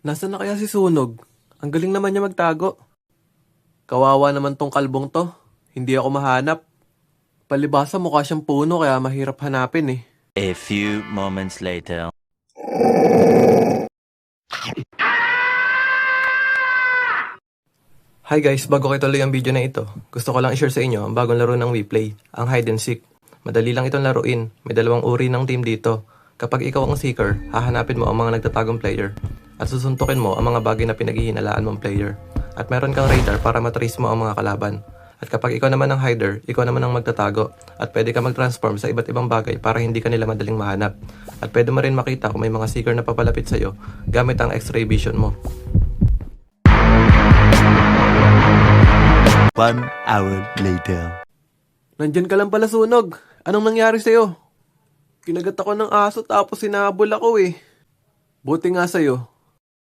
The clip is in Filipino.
Nasaan na kaya si Sunog? Ang galing naman niya magtago. Kawawa naman tong kalbong to. Hindi ako mahanap. Palibasa mukha siyang puno kaya mahirap hanapin eh. A few moments later. Hi guys, bago ko ituloy ang video na ito, gusto ko lang i-share sa inyo ang bagong laro ng WePlay, ang Hide and Seek. Madali lang itong laruin, may dalawang uri ng team dito. Kapag ikaw ang seeker, hahanapin mo ang mga nagtatagong player at susuntukin mo ang mga bagay na pinaghihinalaan mong player. At meron kang radar para matrace mo ang mga kalaban. At kapag ikaw naman ang hider, ikaw naman ang magtatago at pwede ka mag-transform sa iba't ibang bagay para hindi ka nila madaling mahanap. At pwede mo rin makita kung may mga seeker na papalapit sa'yo gamit ang X-ray vision mo. 1 hour later. Nandyan ka lang pala, Sunog. Anong nangyari sa'yo? Kinagat ako ng aso tapos sinabol ako eh. Buti nga sa'yo,